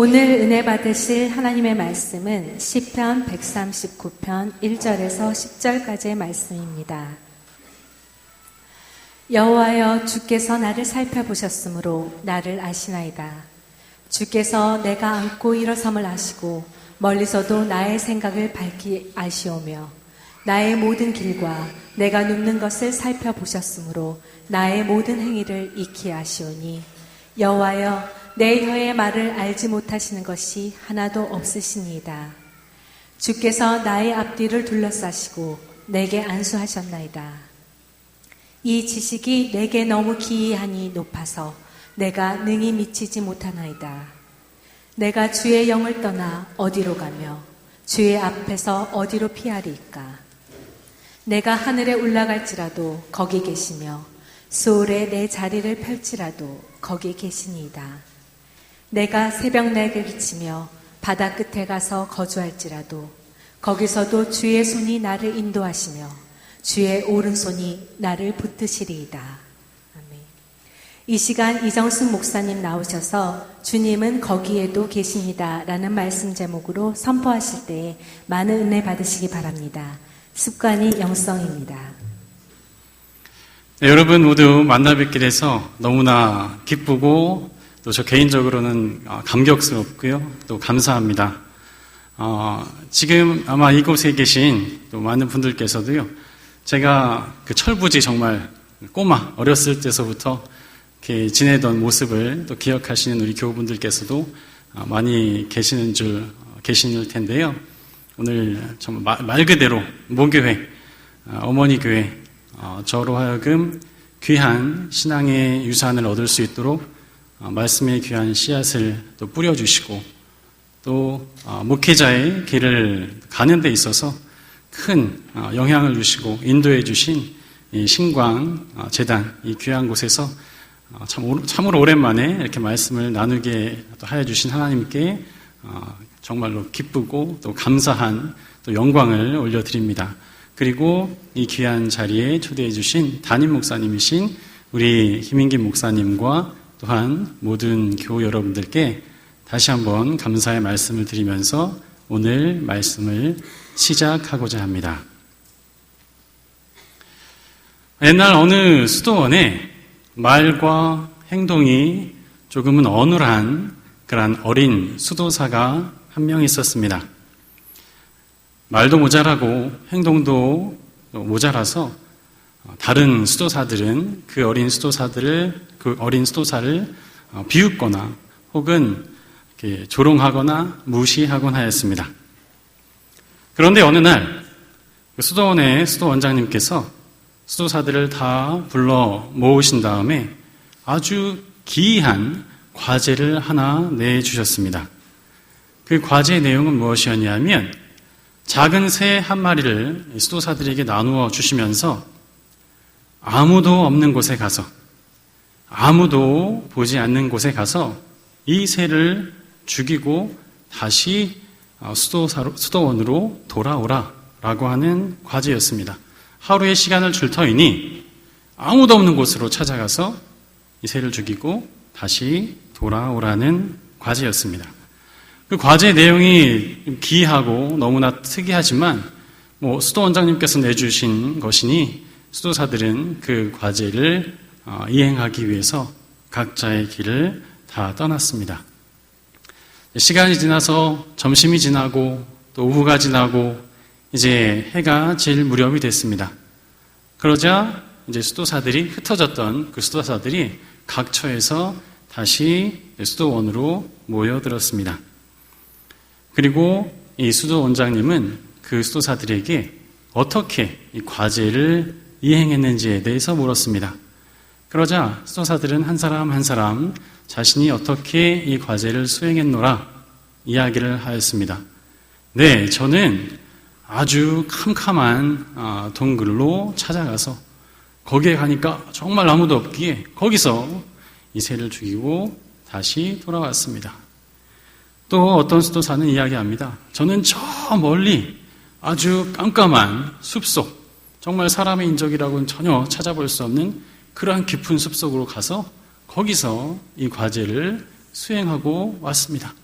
오늘 은혜 받으실 하나님의 말씀은 시편 139편 1절에서 10절까지의 말씀입니다. 여호와여, 주께서 나를 살펴보셨으므로 나를 아시나이다. 주께서 내가 앉고 일어섬을 아시고 멀리서도 나의 생각을 밝히 아시오며 나의 모든 길과 내가 눕는 것을 살펴보셨으므로 나의 모든 행위를 익히 아시오니 여호와여, 내 혀의 말을 알지 못하시는 것이 하나도 없으시니이다. 주께서 나의 앞뒤를 둘러싸시고 내게 안수하셨나이다. 이 지식이 내게 너무 기이하니 높아서 내가 능히 미치지 못하나이다. 내가 주의 영을 떠나 어디로 가며 주의 앞에서 어디로 피하리이까. 내가 하늘에 올라갈지라도 거기 계시며 수월에 내 자리를 펼치라도 거기 계시니이다. 내가 새벽날개 비치며 바다 끝에 가서 거주할지라도 거기서도 주의 손이 나를 인도하시며 주의 오른손이 나를 붙드시리이다. 아멘. 이 시간 이정숙 목사님 나오셔서 주님은 거기에도 계십니다 라는 말씀 제목으로 선포하실 때에 많은 은혜 받으시기 바랍니다. 습관이 영성입니다. 네, 여러분 모두 만나 뵙게 돼서 너무나 기쁘고 또 저 개인적으로는 감격스럽고요. 또 감사합니다. 지금 아마 이곳에 계신 또 많은 분들께서도요. 제가 그 철부지 정말 꼬마 어렸을 때서부터 이렇게 지내던 모습을 또 기억하시는 우리 교우분들께서도 많이 계시는 텐데요. 오늘 정말 말 그대로 모교회, 어머니 교회, 저로 하여금 귀한 신앙의 유산을 얻을 수 있도록 말씀의 귀한 씨앗을 또 뿌려주시고 또 목회자의 길을 가는 데 있어서 큰 영향을 주시고 인도해 주신 이 신광 재단 이 귀한 곳에서 참으로 오랜만에 이렇게 말씀을 나누게 하여 주신 하나님께 정말로 기쁘고 또 감사한 또 영광을 올려드립니다. 그리고 이 귀한 자리에 초대해 주신 담임 목사님이신 우리 김인김 목사님과 또한 모든 교우 여러분들께 다시 한번 감사의 말씀을 드리면서 오늘 말씀을 시작하고자 합니다. 옛날 어느 수도원에 말과 행동이 조금은 어눌한 그런 어린 수도사가 한 명 있었습니다. 말도 모자라고 행동도 모자라서 다른 수도사들은 그 어린 수도사를 비웃거나 혹은 이렇게 조롱하거나 무시하곤 하였습니다. 그런데 어느 날 수도원의 수도원장님께서 수도사들을 다 불러 모으신 다음에 아주 기이한 과제를 하나 내주셨습니다. 그 과제의 내용은 무엇이었냐면 작은 새 한 마리를 수도사들에게 나누어 주시면서 아무도 없는 곳에 가서 아무도 보지 않는 곳에 가서 이 새를 죽이고 다시 수도원으로 돌아오라라고 하는 과제였습니다. 하루의 시간을 줄 터이니 아무도 없는 곳으로 찾아가서 이 새를 죽이고 다시 돌아오라는 과제였습니다. 그 과제의 내용이 기이하고 너무나 특이하지만 수도원장님께서 내주신 것이니 수도사들은 그 과제를 이행하기 위해서 각자의 길을 다 떠났습니다. 시간이 지나서 점심이 지나고 또 오후가 지나고 이제 해가 질 무렵이 됐습니다. 그러자 이제 흩어졌던 그 수도사들이 각처에서 다시 수도원으로 모여들었습니다. 그리고 이 수도원장님은 그 수도사들에게 어떻게 이 과제를 이행했는지에 대해서 물었습니다. 그러자 수도사들은 한 사람 한 사람 자신이 어떻게 이 과제를 수행했노라 이야기를 하였습니다. 네, 저는 아주 캄캄한 동굴로 찾아가서 거기에 가니까 정말 아무도 없기에 거기서 이 새를 죽이고 다시 돌아왔습니다. 또 어떤 수도사는 이야기합니다. 저는 저 멀리 아주 깜깜한 숲속, 정말 사람의 인적이라고는 전혀 찾아볼 수 없는 그러한 깊은 숲속으로 가서 거기서 이 과제를 수행하고 왔습니다.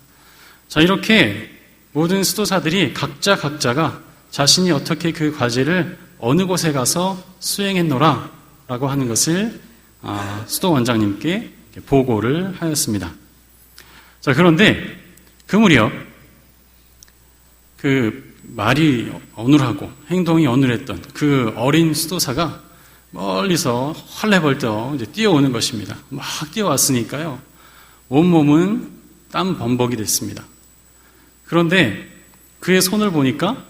자, 이렇게 모든 수도사들이 각자가 자신이 어떻게 그 과제를 어느 곳에 가서 수행했노라 라고 하는 것을 수도 원장님께 보고를 하였습니다. 자, 그런데 그 무렵 그 말이 어눌하고 행동이 어눌했던 그 어린 수도사가 멀리서 헐레벌떡 이제 뛰어오는 것입니다. 막 뛰어왔으니까요. 온몸은 땀 범벅이 됐습니다. 그런데 그의 손을 보니까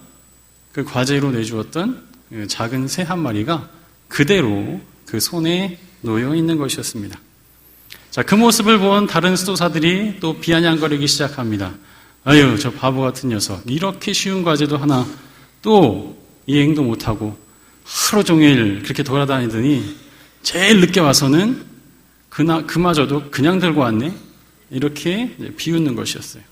그 과제로 내주었던 그 작은 새 한 마리가 그대로 그 손에 놓여 있는 것이었습니다. 자, 그 모습을 본 다른 수도사들이 또 비아냥거리기 시작합니다. 아유, 저 바보 같은 녀석. 이렇게 쉬운 과제도 하나 또 이행도 못하고 하루 종일 그렇게 돌아다니더니 제일 늦게 와서는 그마저도 그냥 들고 왔네? 이렇게 비웃는 것이었어요.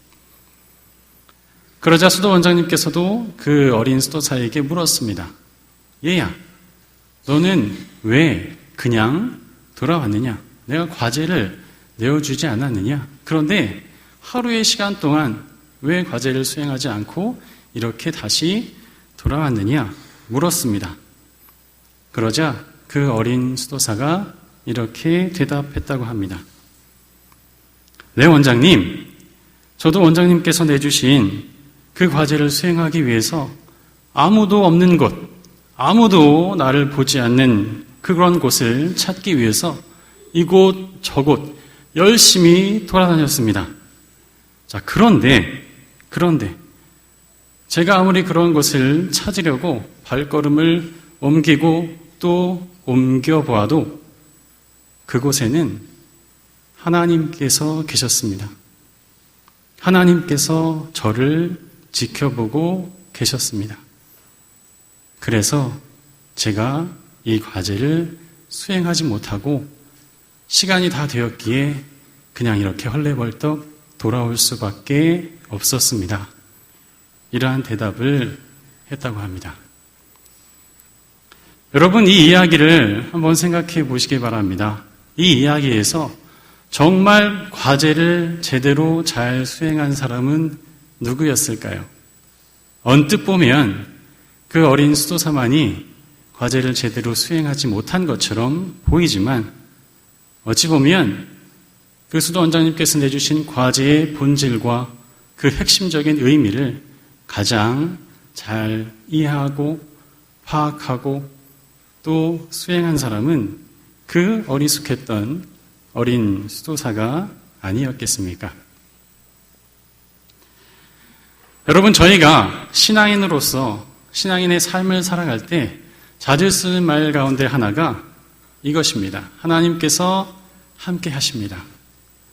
그러자 수도 원장님께서도 그 어린 수도사에게 물었습니다. 얘야, 너는 왜 그냥 돌아왔느냐? 내가 과제를 내어주지 않았느냐? 그런데 하루의 시간 동안 왜 과제를 수행하지 않고 이렇게 다시 돌아왔느냐? 물었습니다. 그러자 그 어린 수도사가 이렇게 대답했다고 합니다. 네, 원장님. 저도 원장님께서 내주신 그 과제를 수행하기 위해서 아무도 없는 곳, 아무도 나를 보지 않는 그런 곳을 찾기 위해서 이곳 저곳 열심히 돌아다녔습니다. 자, 그런데 제가 아무리 그런 곳을 찾으려고 발걸음을 옮기고 또 옮겨보아도 그곳에는 하나님께서 계셨습니다. 하나님께서 저를 지켜보고 계셨습니다. 그래서 제가 이 과제를 수행하지 못하고 시간이 다 되었기에 그냥 이렇게 헐레벌떡 돌아올 수밖에 없었습니다. 이러한 대답을 했다고 합니다. 여러분, 이 이야기를 한번 생각해 보시기 바랍니다. 이 이야기에서 정말 과제를 제대로 잘 수행한 사람은 누구였을까요? 언뜻 보면 그 어린 수도사만이 과제를 제대로 수행하지 못한 것처럼 보이지만 어찌 보면 그 수도 원장님께서 내주신 과제의 본질과 그 핵심적인 의미를 가장 잘 이해하고 파악하고 또 수행한 사람은 그 어리숙했던 어린 수도사가 아니었겠습니까? 여러분, 저희가 신앙인으로서 신앙인의 삶을 살아갈 때 자주 쓰는 말 가운데 하나가 이것입니다. 하나님께서 함께 하십니다.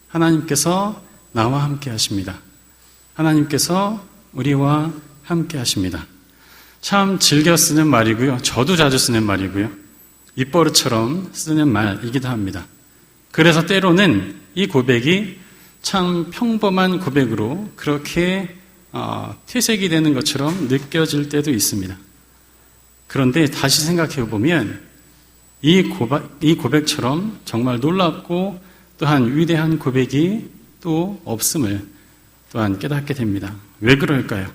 하나님께서 나와 함께 하십니다. 하나님께서 우리와 함께 하십니다. 참 즐겨 쓰는 말이고요. 저도 자주 쓰는 말이고요. 입버릇처럼 쓰는 말이기도 합니다. 그래서 때로는 이 고백이 참 평범한 고백으로 그렇게 퇴색이 되는 것처럼 느껴질 때도 있습니다. 그런데 다시 생각해 보면 이 고백처럼 정말 놀랍고 또한 위대한 고백이 또 없음을 또한 깨닫게 됩니다. 왜 그럴까요?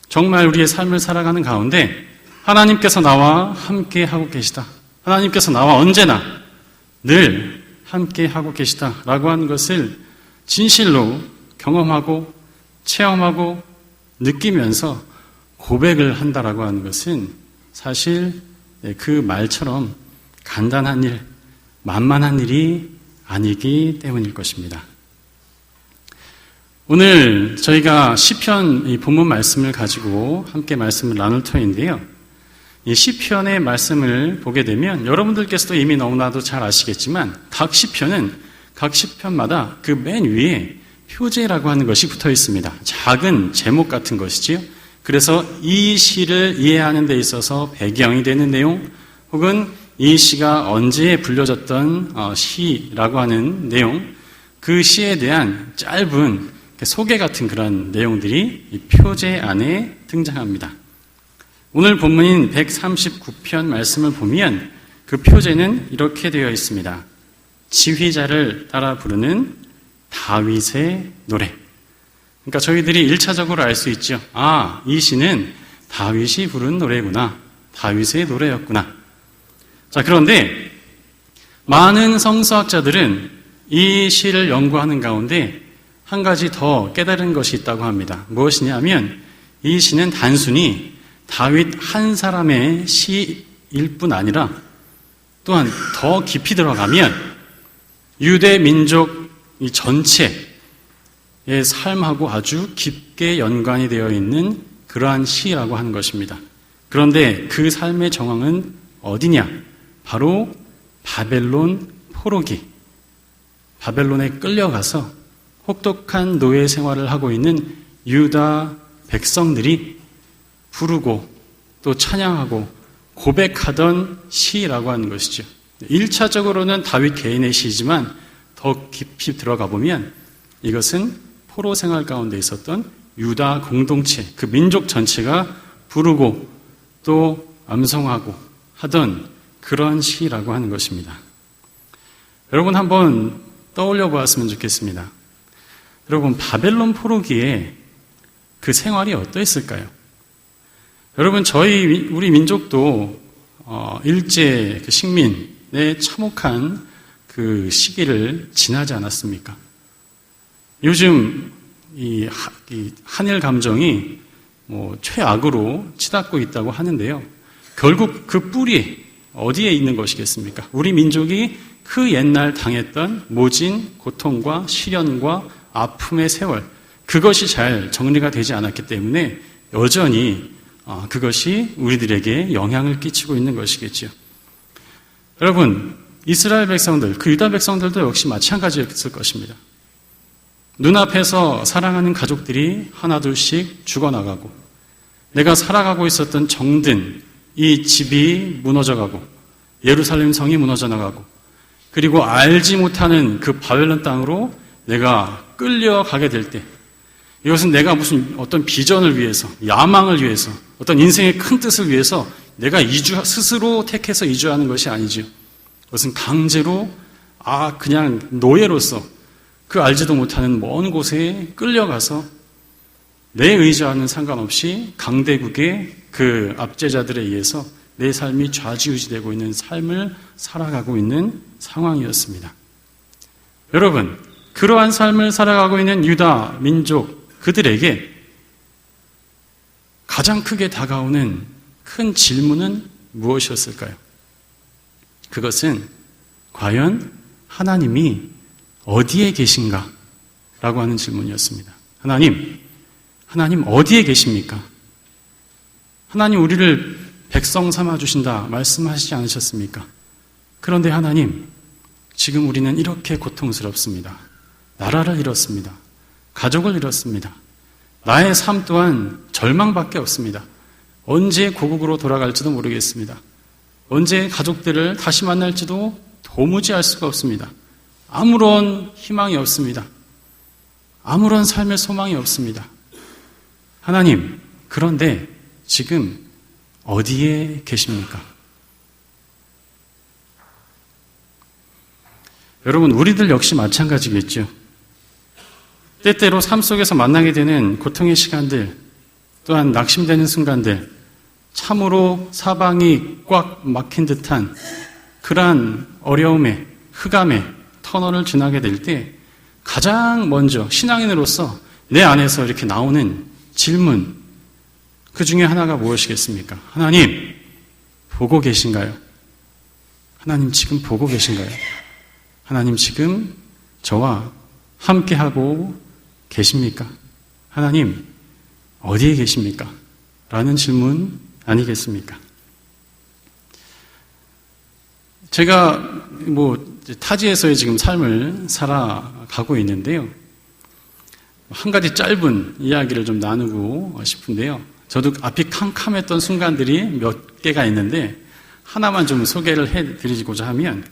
정말 우리의 삶을 살아가는 가운데 하나님께서 나와 함께 하고 계시다. 하나님께서 나와 언제나 늘 함께 하고 계시다라고 하는 것을 진실로 경험하고 체험하고 느끼면서 고백을 한다라고 하는 것은 사실 그 말처럼 간단한 일, 만만한 일이 아니기 때문일 것입니다. 오늘 저희가 시편 이 본문 말씀을 가지고 함께 말씀을 나눌 터인데요. 이 시편의 말씀을 보게 되면 여러분들께서도 이미 너무나도 잘 아시겠지만 각 시편은 각 시편마다 그 맨 위에 표제라고 하는 것이 붙어 있습니다. 작은 제목 같은 것이지요. 그래서 이 시를 이해하는 데 있어서 배경이 되는 내용 혹은 이 시가 언제 불려졌던 시라고 하는 내용, 그 시에 대한 짧은 소개 같은 그런 내용들이 이 표제 안에 등장합니다. 오늘 본문인 139편 말씀을 보면 그 표제는 이렇게 되어 있습니다. 지휘자를 따라 부르는 다윗의 노래. 그러니까 저희들이 1차적으로 알 수 있죠. 아, 이 시는 다윗이 부른 노래구나. 다윗의 노래였구나. 자, 그런데 많은 성서학자들은 이 시를 연구하는 가운데 한 가지 더 깨달은 것이 있다고 합니다. 무엇이냐면 이 시는 단순히 다윗 한 사람의 시일 뿐 아니라 또한 더 깊이 들어가면 유대 민족 이 전체의 삶하고 아주 깊게 연관이 되어 있는 그러한 시라고 하는 것입니다. 그런데 그 삶의 정황은 어디냐? 바로 바벨론 포로기. 바벨론에 끌려가서 혹독한 노예 생활을 하고 있는 유다 백성들이 부르고 또 찬양하고 고백하던 시라고 하는 것이죠. 1차적으로는 다윗 개인의 시지만 더 깊이 들어가 보면 이것은 포로 생활 가운데 있었던 유다 공동체, 그 민족 전체가 부르고 또 암송하고 하던 그런 시라고 하는 것입니다. 여러분 한번 떠올려 보았으면 좋겠습니다. 여러분 바벨론 포로기에 그 생활이 어떠했을까요? 여러분 우리 민족도 일제 그 식민의 참혹한 그 시기를 지나지 않았습니까? 요즘 이 한일 감정이 최악으로 치닫고 있다고 하는데요. 결국 그 뿌리 어디에 있는 것이겠습니까? 우리 민족이 그 옛날 당했던 모진 고통과 시련과 아픔의 세월, 그것이 잘 정리가 되지 않았기 때문에 여전히 그것이 우리들에게 영향을 끼치고 있는 것이겠죠. 여러분, 이스라엘 백성들, 그 유다 백성들도 역시 마찬가지였을 것입니다. 눈앞에서 사랑하는 가족들이 하나둘씩 죽어나가고 내가 살아가고 있었던 정든 이 집이 무너져가고 예루살렘 성이 무너져 나가고 그리고 알지 못하는 그 바벨론 땅으로 내가 끌려가게 될 때 이것은 내가 무슨 어떤 비전을 위해서 야망을 위해서 어떤 인생의 큰 뜻을 위해서 내가 스스로 택해서 이주하는 것이 아니지요. 그것은 강제로 그냥 노예로서 그 알지도 못하는 먼 곳에 끌려가서 내 의지와는 상관없이 강대국의 그 압제자들에 의해서 내 삶이 좌지우지되고 있는 삶을 살아가고 있는 상황이었습니다. 여러분, 그러한 삶을 살아가고 있는 유다 민족 그들에게 가장 크게 다가오는 큰 질문은 무엇이었을까요? 그것은 과연 하나님이 어디에 계신가? 라고 하는 질문이었습니다. 하나님 어디에 계십니까? 하나님 우리를 백성 삼아주신다 말씀하시지 않으셨습니까? 그런데 하나님, 지금 우리는 이렇게 고통스럽습니다. 나라를 잃었습니다. 가족을 잃었습니다. 나의 삶 또한 절망밖에 없습니다. 언제 고국으로 돌아갈지도 모르겠습니다. 언제 가족들을 다시 만날지도 도무지 알 수가 없습니다. 아무런 희망이 없습니다. 아무런 삶의 소망이 없습니다. 하나님, 그런데 지금 어디에 계십니까? 여러분, 우리들 역시 마찬가지겠죠. 때때로 삶 속에서 만나게 되는 고통의 시간들, 또한 낙심되는 순간들, 참으로 사방이 꽉 막힌 듯한 그러한 어려움에, 흑암에 터널을 지나게 될 때 가장 먼저 신앙인으로서 내 안에서 이렇게 나오는 질문, 그 중에 하나가 무엇이겠습니까? 하나님, 보고 계신가요? 하나님 지금 보고 계신가요? 하나님 지금 저와 함께하고 계십니까? 하나님, 어디에 계십니까? 라는 질문 아니겠습니까? 제가 타지에서의 지금 삶을 살아가고 있는데요. 한 가지 짧은 이야기를 좀 나누고 싶은데요. 저도 앞이 캄캄했던 순간들이 몇 개가 있는데 하나만 좀 소개를 해드리고자 하면,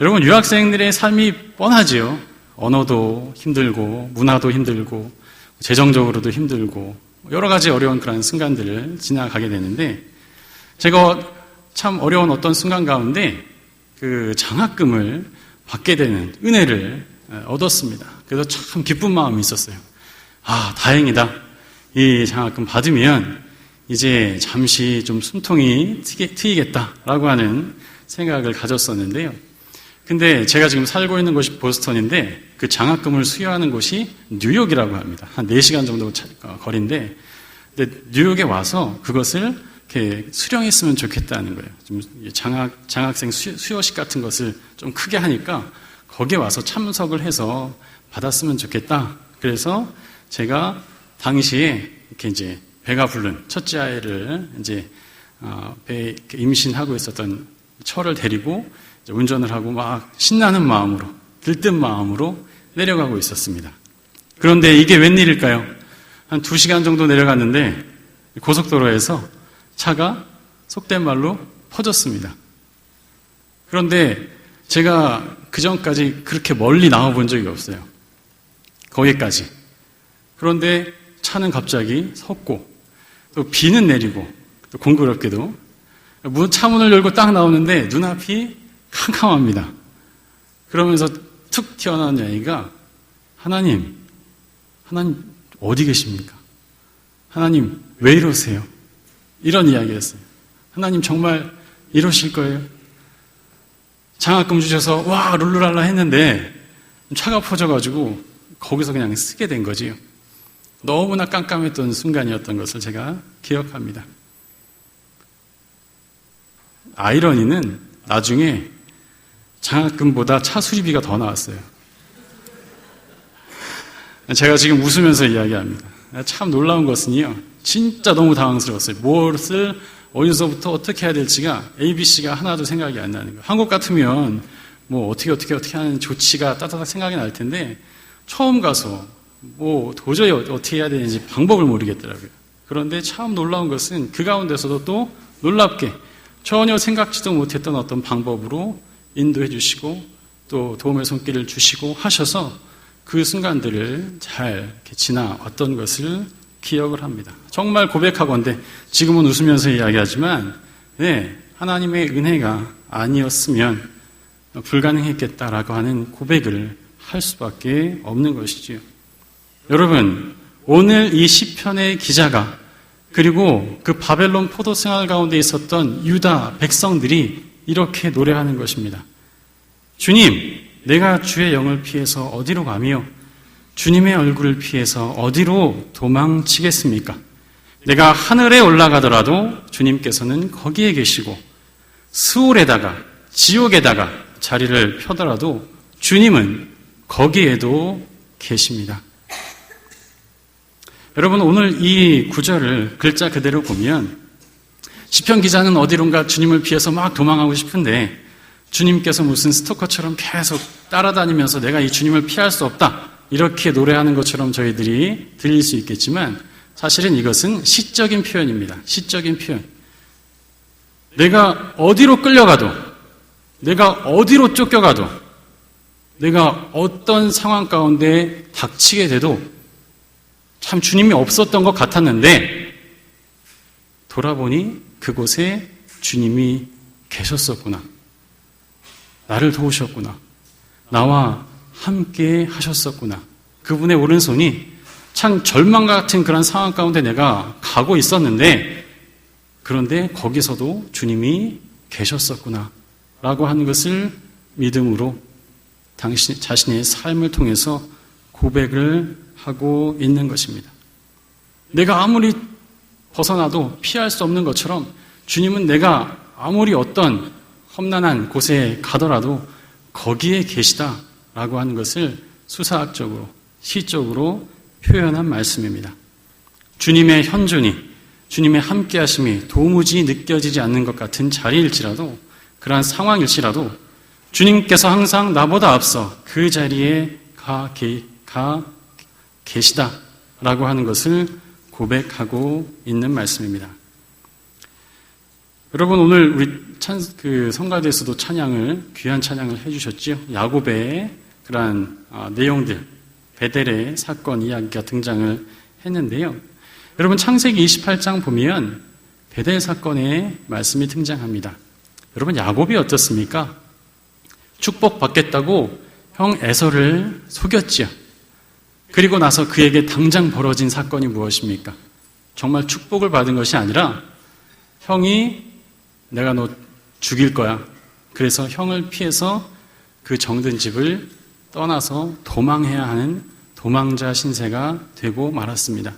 여러분, 유학생들의 삶이 뻔하지요. 언어도 힘들고 문화도 힘들고 재정적으로도 힘들고 여러 가지 어려운 그런 순간들을 지나가게 되는데, 제가 참 어려운 어떤 순간 가운데 그 장학금을 받게 되는 은혜를 얻었습니다. 그래서 참 기쁜 마음이 있었어요. 다행이다. 이 장학금 받으면 이제 잠시 좀 숨통이 트이겠다라고 하는 생각을 가졌었는데요. 근데 제가 지금 살고 있는 곳이 보스턴인데 그 장학금을 수여하는 곳이 뉴욕이라고 합니다. 한 4시간 정도 거리인데, 근데 뉴욕에 와서 그것을 이렇게 수령했으면 좋겠다는 거예요. 좀 장학생 수여식 같은 것을 좀 크게 하니까 거기에 와서 참석을 해서 받았으면 좋겠다. 그래서 제가 당시에 이렇게 이제 배가 부른 첫째 아이를 이제 배에 임신하고 있었던 처를 데리고 운전을 하고 막 신나는 마음으로, 들뜬 마음으로 내려가고 있었습니다. 그런데 이게 웬일일까요? 한 2시간 정도 내려갔는데 고속도로에서 차가 속된 말로 퍼졌습니다. 그런데 제가 그전까지 그렇게 멀리 나와본 적이 없어요. 거기까지. 그런데 차는 갑자기 섰고 또 비는 내리고 또 공교롭게도 차문을 열고 딱 나오는데 눈앞이 캄캄합니다. 그러면서 툭 튀어나온 아이가 하나님 어디 계십니까? 하나님 왜 이러세요? 이런 이야기였어요. 하나님 정말 이러실 거예요? 장학금 주셔서 와 룰루랄라 했는데 차가 퍼져가지고 거기서 그냥 쓰게 된 거지요. 너무나 깜깜했던 순간이었던 것을 제가 기억합니다. 아이러니는 나중에 장학금보다 차 수리비가 더 나왔어요. 제가 지금 웃으면서 이야기합니다. 참 놀라운 것은요, 진짜 너무 당황스러웠어요. 무엇을 어디서부터 어떻게 해야 될지가 ABC가 하나도 생각이 안 나는 거예요. 한국 같으면 뭐 어떻게 하는 조치가 따다닥 생각이 날 텐데 처음 가서 뭐 도저히 어떻게 해야 되는지 방법을 모르겠더라고요. 그런데 참 놀라운 것은 그 가운데서도 또 놀랍게 전혀 생각지도 못했던 어떤 방법으로 인도해 주시고 또 도움의 손길을 주시고 하셔서 그 순간들을 잘 이렇게 지나왔던 것을 기억을 합니다. 정말 고백하건대 지금은 웃으면서 이야기하지만 하나님의 은혜가 아니었으면 불가능했겠다라고 하는 고백을 할 수밖에 없는 것이지요. 여러분, 오늘 이 시편의 기자가 그리고 그 바벨론 포도 생활 가운데 있었던 유다 백성들이 이렇게 노래하는 것입니다. 주님, 내가 주의 영을 피해서 어디로 가며 주님의 얼굴을 피해서 어디로 도망치겠습니까? 내가 하늘에 올라가더라도 주님께서는 거기에 계시고 스올에다가 지옥에다가 자리를 펴더라도 주님은 거기에도 계십니다. 여러분, 오늘 이 구절을 글자 그대로 보면 시편 기자는 어디론가 주님을 피해서 막 도망가고 싶은데 주님께서 무슨 스토커처럼 계속 따라다니면서 내가 이 주님을 피할 수 없다 이렇게 노래하는 것처럼 저희들이 들릴 수 있겠지만 사실은 이것은 시적인 표현입니다. 시적인 표현. 내가 어디로 끌려가도, 내가 어디로 쫓겨가도, 내가 어떤 상황 가운데 닥치게 돼도 참 주님이 없었던 것 같았는데 돌아보니 그곳에 주님이 계셨었구나. 나를 도우셨구나. 나와 함께 하셨었구나. 그분의 오른손이 참 절망 같은 그런 상황 가운데 내가 가고 있었는데 그런데 거기서도 주님이 계셨었구나 라고 하는 것을 믿음으로 당신 자신의 삶을 통해서 고백을 하고 있는 것입니다. 내가 아무리 벗어나도 피할 수 없는 것처럼 주님은 내가 아무리 어떤 험난한 곳에 가더라도 거기에 계시다라고 하는 것을 수사학적으로, 시적으로 표현한 말씀입니다. 주님의 현존이, 주님의 함께하심이 도무지 느껴지지 않는 것 같은 자리일지라도, 그러한 상황일지라도 주님께서 항상 나보다 앞서 그 자리에 가 계시다라고 하는 것을 고백하고 있는 말씀입니다. 여러분, 오늘 우리 성가대에서도 귀한 찬양을 해주셨죠. 야곱의 그러한 내용들, 베델의 사건 이야기가 등장을 했는데요. 여러분, 창세기 28장 보면 베델 사건의 말씀이 등장합니다. 여러분, 야곱이 어떻습니까? 축복받겠다고 형 에서를 속였죠. 그리고 나서 그에게 당장 벌어진 사건이 무엇입니까? 정말 축복을 받은 것이 아니라 형이 내가 너 죽일 거야. 그래서 형을 피해서 그 정든 집을 떠나서 도망해야 하는 도망자 신세가 되고 말았습니다.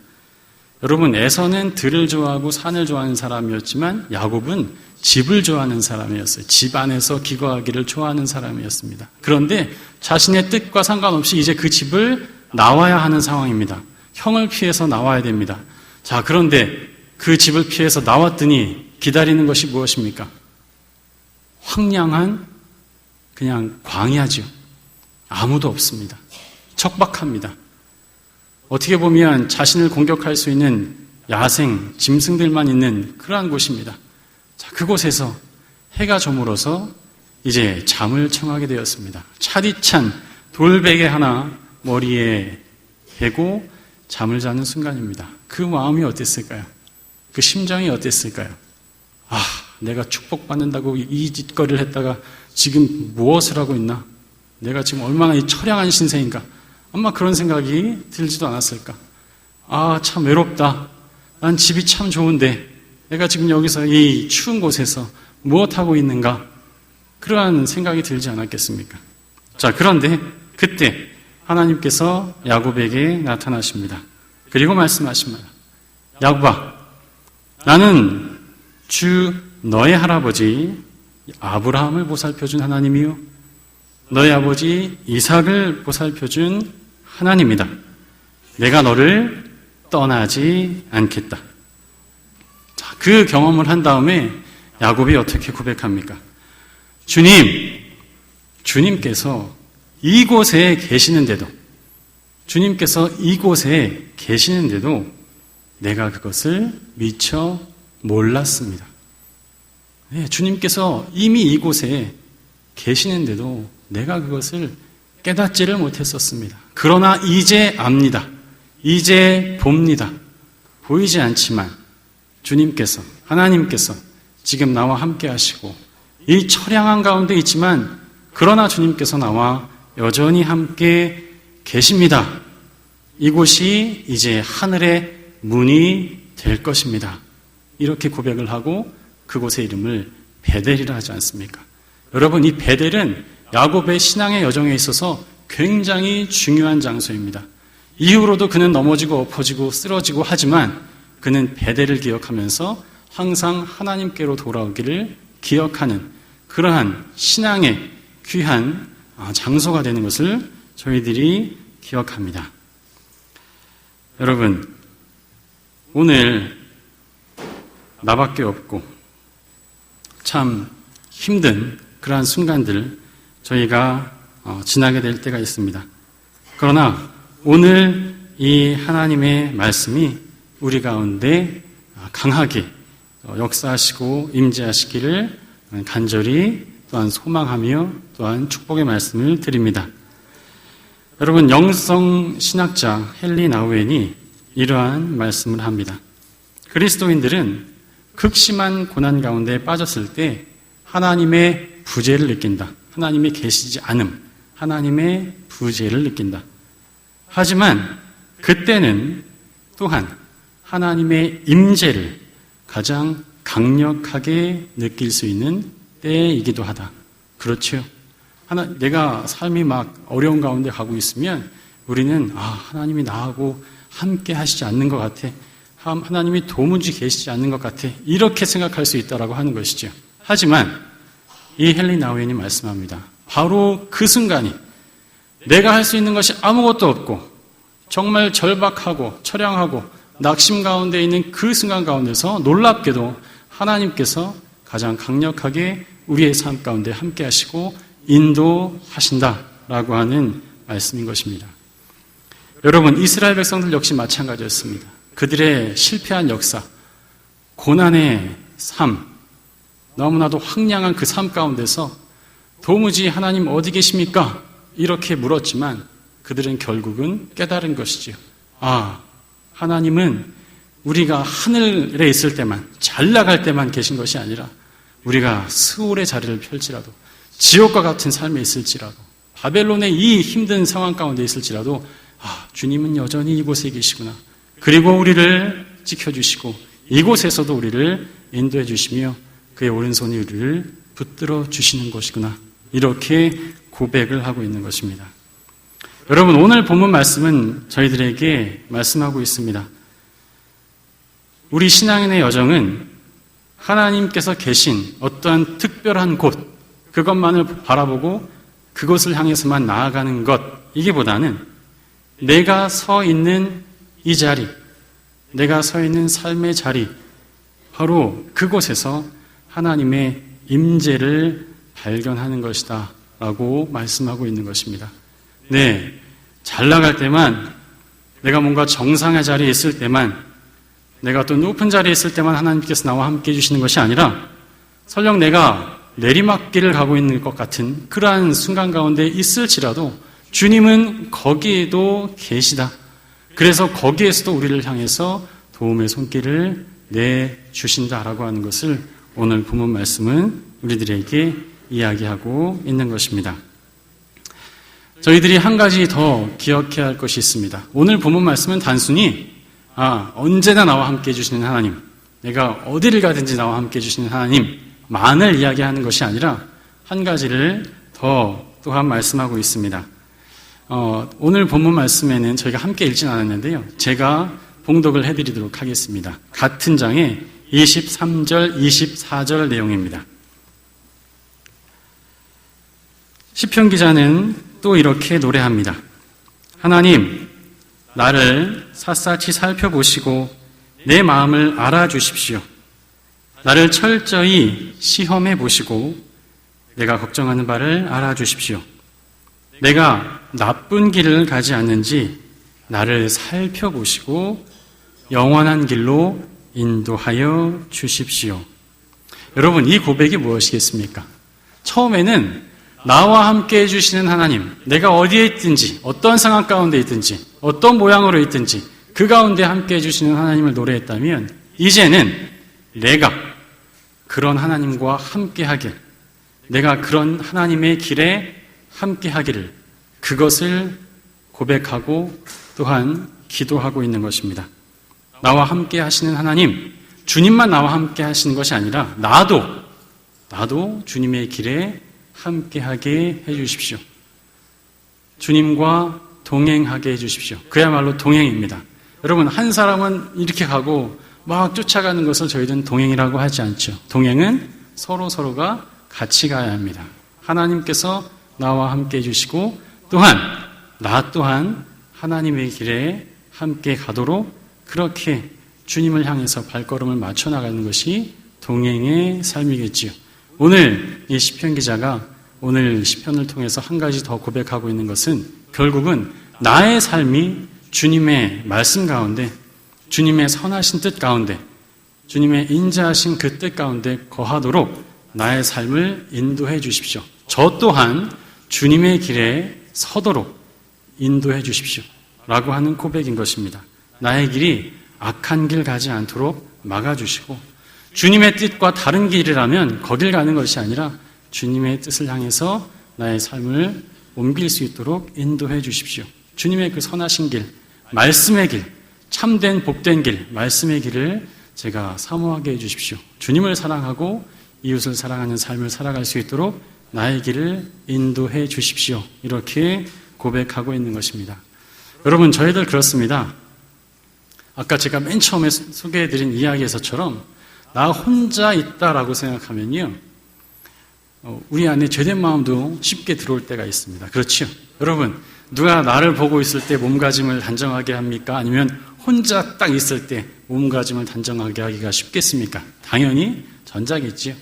여러분, 에서는 들을 좋아하고 산을 좋아하는 사람이었지만 야곱은 집을 좋아하는 사람이었어요. 집 안에서 기거하기를 좋아하는 사람이었습니다. 그런데 자신의 뜻과 상관없이 이제 그 집을 나와야 하는 상황입니다. 형을 피해서 나와야 됩니다. 자, 그런데 그 집을 피해서 나왔더니 기다리는 것이 무엇입니까? 황량한 그냥 광야지요. 아무도 없습니다. 척박합니다. 어떻게 보면 자신을 공격할 수 있는 야생, 짐승들만 있는 그러한 곳입니다. 자, 그곳에서 해가 저물어서 이제 잠을 청하게 되었습니다. 차디찬 돌베개 하나 머리에 베고 잠을 자는 순간입니다. 그 마음이 어땠을까요? 그 심정이 어땠을까요? 아, 내가 축복받는다고 이 짓거리를 했다가 지금 무엇을 하고 있나? 내가 지금 얼마나 이 처량한 신세인가? 아마 그런 생각이 들지도 않았을까? 아, 참 외롭다. 난 집이 참 좋은데 내가 지금 여기서 이 추운 곳에서 무엇하고 있는가? 그러한 생각이 들지 않았겠습니까? 자, 그런데 그때 하나님께서 야곱에게 나타나십니다. 그리고 말씀하십니다. 야곱아, 나는 주 너의 할아버지 아브라함을 보살펴준 하나님이요, 너의 아버지 이삭을 보살펴준 하나님이다. 내가 너를 떠나지 않겠다. 자, 그 경험을 한 다음에 야곱이 어떻게 고백합니까? 주님께서 이곳에 계시는데도, 주님께서 이곳에 계시는데도 내가 그것을 미처 몰랐습니다. 네, 주님께서 이미 이곳에 계시는데도 내가 그것을 깨닫지를 못했었습니다. 그러나 이제 압니다. 이제 봅니다. 보이지 않지만 주님께서, 하나님께서 지금 나와 함께 하시고 이 처량한 가운데 있지만 그러나 주님께서 나와 여전히 함께 계십니다. 이곳이 이제 하늘의 문이 될 것입니다. 이렇게 고백을 하고 그곳의 이름을 베델이라 하지 않습니까? 여러분, 이 베델은 야곱의 신앙의 여정에 있어서 굉장히 중요한 장소입니다. 이후로도 그는 넘어지고 엎어지고 쓰러지고 하지만 그는 베델을 기억하면서 항상 하나님께로 돌아오기를 기억하는 그러한 신앙의 귀한 장소가 되는 것을 저희들이 기억합니다. 여러분, 오늘 나밖에 없고 참 힘든 그러한 순간들 저희가 지나게 될 때가 있습니다. 그러나 오늘 이 하나님의 말씀이 우리 가운데 강하게 역사하시고 임재하시기를 간절히 또한 소망하며 또한 축복의 말씀을 드립니다. 여러분, 영성 신학자 헨리 나우엔이 이러한 말씀을 합니다. 그리스도인들은 극심한 고난 가운데 빠졌을 때 하나님의 부재를 느낀다. 하나님이 계시지 않음, 하나님의 부재를 느낀다. 하지만 그때는 또한 하나님의 임재를 가장 강력하게 느낄 수 있는 때이기도 하다. 그렇죠? 내가 삶이 막 어려운 가운데 가고 있으면 우리는 하나님이 나하고 함께 하시지 않는 것 같아. 하나님이 도무지 계시지 않는 것 같아. 이렇게 생각할 수 있다라고 하는 것이죠. 하지만 이 헨리 나우엔이 말씀합니다. 바로 그 순간이 내가 할 수 있는 것이 아무것도 없고 정말 절박하고 처량하고 낙심 가운데 있는 그 순간 가운데서 놀랍게도 하나님께서 가장 강력하게 우리의 삶 가운데 함께 하시고 인도하신다라고 하는 말씀인 것입니다. 여러분, 이스라엘 백성들 역시 마찬가지였습니다. 그들의 실패한 역사, 고난의 삶, 너무나도 황량한 그 삶 가운데서 도무지 하나님 어디 계십니까? 이렇게 물었지만 그들은 결국은 깨달은 것이지요. 하나님은 우리가 하늘에 있을 때만, 잘 나갈 때만 계신 것이 아니라 우리가 스올의 자리를 펼지라도, 지옥과 같은 삶에 있을지라도, 바벨론의 이 힘든 상황 가운데 있을지라도 주님은 여전히 이곳에 계시구나. 그리고 우리를 지켜주시고 이곳에서도 우리를 인도해 주시며 그의 오른손이 우리를 붙들어 주시는 것이구나. 이렇게 고백을 하고 있는 것입니다. 여러분, 오늘 본문 말씀은 저희들에게 말씀하고 있습니다. 우리 신앙인의 여정은 하나님께서 계신 어떠한 특별한 곳, 그것만을 바라보고 그것을 향해서만 나아가는 것, 이기보다는 내가 서 있는 이 자리, 내가 서 있는 삶의 자리, 바로 그곳에서 하나님의 임재를 발견하는 것이다 라고 말씀하고 있는 것입니다. 네, 잘 나갈 때만, 내가 뭔가 정상의 자리에 있을 때만, 내가 또 높은 자리에 있을 때만 하나님께서 나와 함께 해주시는 것이 아니라 설령 내가 내리막길을 가고 있는 것 같은 그러한 순간 가운데 있을지라도 주님은 거기에도 계시다. 그래서 거기에서도 우리를 향해서 도움의 손길을 내주신다라고 하는 것을 오늘 본문 말씀은 우리들에게 이야기하고 있는 것입니다. 저희들이 한 가지 더 기억해야 할 것이 있습니다. 오늘 본문 말씀은 단순히 언제나 나와 함께 해주시는 하나님, 내가 어디를 가든지 나와 함께 해주시는 하나님만을 이야기하는 것이 아니라 한 가지를 더 또한 말씀하고 있습니다. 오늘 본문 말씀에는 저희가 함께 읽진 않았는데요. 제가 봉독을 해드리도록 하겠습니다. 같은 장의 23절, 24절 내용입니다. 시편 기자는 또 이렇게 노래합니다. 하나님, 나를 샅샅이 살펴보시고 내 마음을 알아주십시오. 나를 철저히 시험해 보시고 내가 걱정하는 바를 알아주십시오. 내가 나쁜 길을 가지 않는지 나를 살펴보시고 영원한 길로 인도하여 주십시오. 여러분, 이 고백이 무엇이겠습니까? 처음에는 나와 함께 해주시는 하나님, 내가 어디에 있든지, 어떤 상황 가운데 있든지, 어떤 모양으로 있든지 그 가운데 함께 해주시는 하나님을 노래했다면 이제는 내가 그런 하나님과 함께 하길, 내가 그런 하나님의 길에 함께 하기를, 그것을 고백하고 또한 기도하고 있는 것입니다. 나와 함께 하시는 하나님, 주님만 나와 함께 하시는 것이 아니라 나도 주님의 길에 함께하게 해주십시오. 주님과 동행하게 해주십시오. 그야말로 동행입니다. 여러분, 한 사람은 이렇게 가고 막 쫓아가는 것을 저희들은 동행이라고 하지 않죠. 동행은 서로가 같이 가야 합니다. 하나님께서 나와 함께 해주시고 또한 나 또한 하나님의 길에 함께 가도록 그렇게 주님을 향해서 발걸음을 맞춰 나가는 것이 동행의 삶이겠지요. 오늘 이 시편 기자가 오늘 시편을 통해서 한 가지 더 고백하고 있는 것은 결국은 나의 삶이 주님의 말씀 가운데, 주님의 선하신 뜻 가운데, 주님의 인자하신 그 뜻 가운데 거하도록 나의 삶을 인도해 주십시오. 저 또한 주님의 길에 서도록 인도해 주십시오. 라고 하는 고백인 것입니다. 나의 길이 악한 길 가지 않도록 막아주시고 주님의 뜻과 다른 길이라면 거길 가는 것이 아니라 주님의 뜻을 향해서 나의 삶을 옮길 수 있도록 인도해 주십시오. 주님의 그 선하신 길, 말씀의 길, 참된 복된 길, 말씀의 길을 제가 사모하게 해 주십시오. 주님을 사랑하고 이웃을 사랑하는 삶을 살아갈 수 있도록 나의 길을 인도해 주십시오. 이렇게 고백하고 있는 것입니다. 여러분, 저희들 그렇습니다. 아까 제가 맨 처음에 소개해드린 이야기에서처럼 나 혼자 있다라고 생각하면요, 우리 안에 죄된 마음도 쉽게 들어올 때가 있습니다. 그렇죠? 여러분, 누가 나를 보고 있을 때 몸가짐을 단정하게 합니까? 아니면 혼자 딱 있을 때 몸가짐을 단정하게 하기가 쉽겠습니까? 당연히 전자겠지요.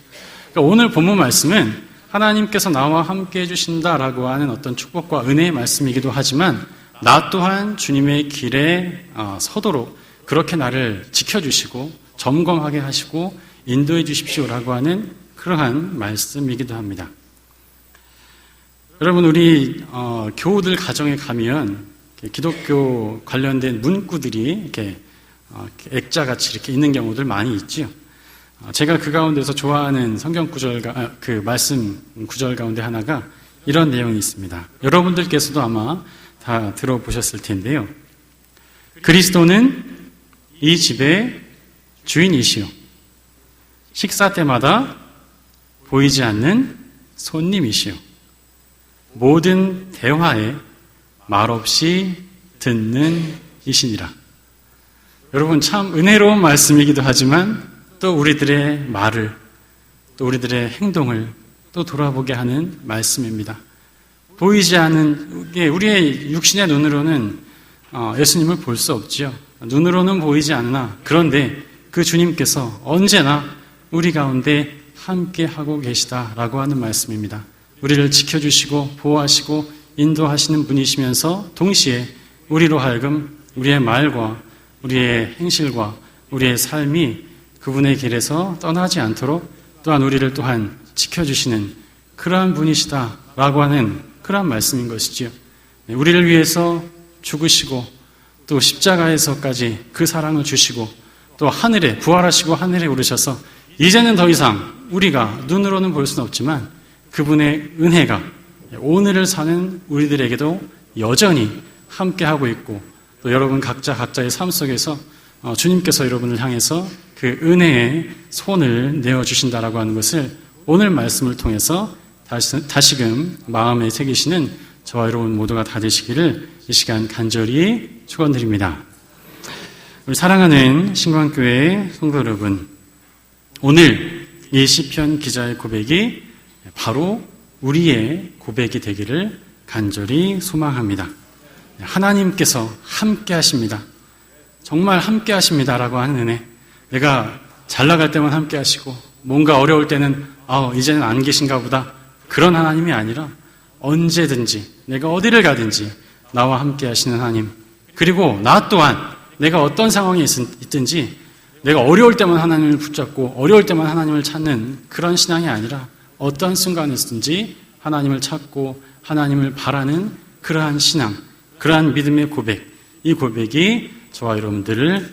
그러니까 오늘 본문 말씀은 하나님께서 나와 함께 해주신다라고 하는 어떤 축복과 은혜의 말씀이기도 하지만 나 또한 주님의 길에 서도록 그렇게 나를 지켜주시고 점검하게 하시고 인도해 주십시오라고 하는 그러한 말씀이기도 합니다. 여러분, 우리 교우들 가정에 가면 기독교 관련된 문구들이 이렇게 액자같이 이렇게 있는 경우들 많이 있지요. 제가 그 가운데서 좋아하는 성경 구절, 그 말씀 구절 가운데 하나가 이런 내용이 있습니다. 여러분들께서도 아마 다 들어보셨을 텐데요. 그리스도는 이 집의 주인이시요. 식사 때마다 보이지 않는 손님이시요. 모든 대화에 말없이 듣는 이시니라. 여러분, 참 은혜로운 말씀이기도 하지만 또 우리들의 말을, 또 우리들의 행동을 또 돌아보게 하는 말씀입니다. 보이지 않는, 우리의 육신의 눈으로는 예수님을 볼 수 없지요. 눈으로는 보이지 않으나 그런데 그 주님께서 언제나 우리 가운데 함께 하고 계시다라고 하는 말씀입니다. 우리를 지켜주시고 보호하시고 인도하시는 분이시면서 동시에 우리로 하여금 우리의 말과 우리의 행실과 우리의 삶이 그분의 길에서 떠나지 않도록 또한 우리를 또한 지켜주시는 그러한 분이시다라고 하는 그러한 말씀인 것이지요. 우리를 위해서 죽으시고 또 십자가에서까지 그 사랑을 주시고 또 하늘에 부활하시고 하늘에 오르셔서 이제는 더 이상 우리가 눈으로는 볼 수는 없지만 그분의 은혜가 오늘을 사는 우리들에게도 여전히 함께하고 있고 또 여러분 각자의 삶 속에서 주님께서 여러분을 향해서 그 은혜의 손을 내어주신다라고 하는 것을 오늘 말씀을 통해서 다시금 마음에 새기시는 저와 여러분 모두가 다 되시기를 이 시간 간절히 축원드립니다. 우리 사랑하는 신광교회 성도 여러분, 오늘 이 시편 기자의 고백이 바로 우리의 고백이 되기를 간절히 소망합니다. 하나님께서 함께 하십니다. 정말 함께 하십니다라고 하는 은혜. 내가 잘 나갈 때만 함께 하시고 뭔가 어려울 때는 이제는 안 계신가 보다. 그런 하나님이 아니라 언제든지 내가 어디를 가든지 나와 함께 하시는 하나님. 그리고 나 또한 내가 어떤 상황에 있든지 내가 어려울 때만 하나님을 붙잡고 어려울 때만 하나님을 찾는 그런 신앙이 아니라 어떤 순간에서든지 하나님을 찾고 하나님을 바라는 그러한 신앙, 그러한 믿음의 고백, 이 고백이 저와 여러분의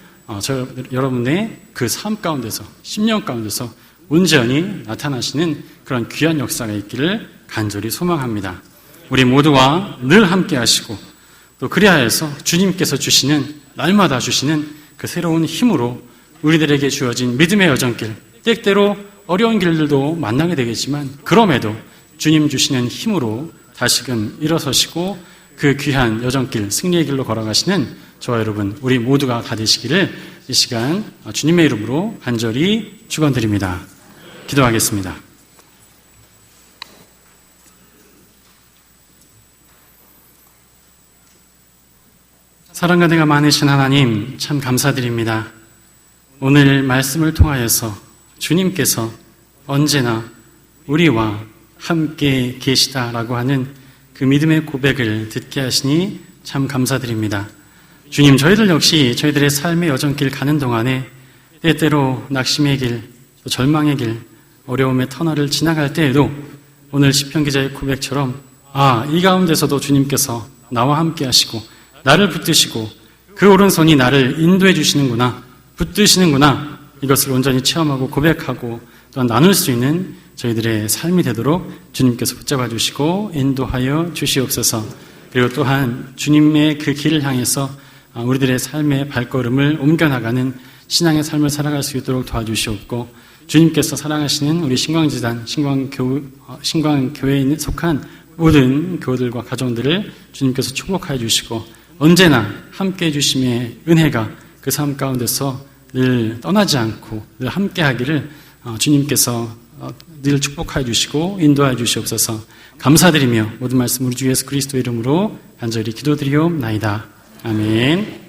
그 삶 가운데서, 10년 가운데서 온전히 나타나시는 그런 귀한 역사가 있기를 간절히 소망합니다. 우리 모두와 늘 함께 하시고 또 그리하여서 주님께서 주시는, 날마다 주시는 그 새로운 힘으로 우리들에게 주어진 믿음의 여정길, 때때로 어려운 길들도 만나게 되겠지만 그럼에도 주님 주시는 힘으로 다시금 일어서시고 그 귀한 여정길, 승리의 길로 걸어가시는 저와 여러분, 우리 모두가 다 되시기를 이 시간 주님의 이름으로 간절히 축원드립니다. 기도하겠습니다. 사랑과 은혜가 많으신 하나님, 참 감사드립니다. 오늘 말씀을 통하여서 주님께서 언제나 우리와 함께 계시다라고 하는 그 믿음의 고백을 듣게 하시니 참 감사드립니다. 주님, 저희들 역시 저희들의 삶의 여정길 가는 동안에 때때로 낙심의 길, 또 절망의 길, 어려움의 터널을 지나갈 때에도 오늘 시편 기자의 고백처럼 이 가운데서도 주님께서 나와 함께 하시고 나를 붙드시고 그 오른손이 나를 인도해 주시는구나, 붙드시는구나, 이것을 온전히 체험하고 고백하고 또한 나눌 수 있는 저희들의 삶이 되도록 주님께서 붙잡아 주시고 인도하여 주시옵소서. 그리고 또한 주님의 그 길을 향해서 우리들의 삶의 발걸음을 옮겨나가는 신앙의 삶을 살아갈 수 있도록 도와주시옵고, 주님께서 사랑하시는 우리 신광지단, 신광교회에 속한 모든 교우들과 가정들을 주님께서 축복하여 주시고 언제나 함께 해주심의 은혜가 그 삶 가운데서 늘 떠나지 않고 늘 함께 하기를 주님께서 늘 축복하여 주시고 인도하여 주시옵소서. 감사드리며 모든 말씀 우리 주 예수 그리스도 이름으로 간절히 기도드리옵나이다. 아멘.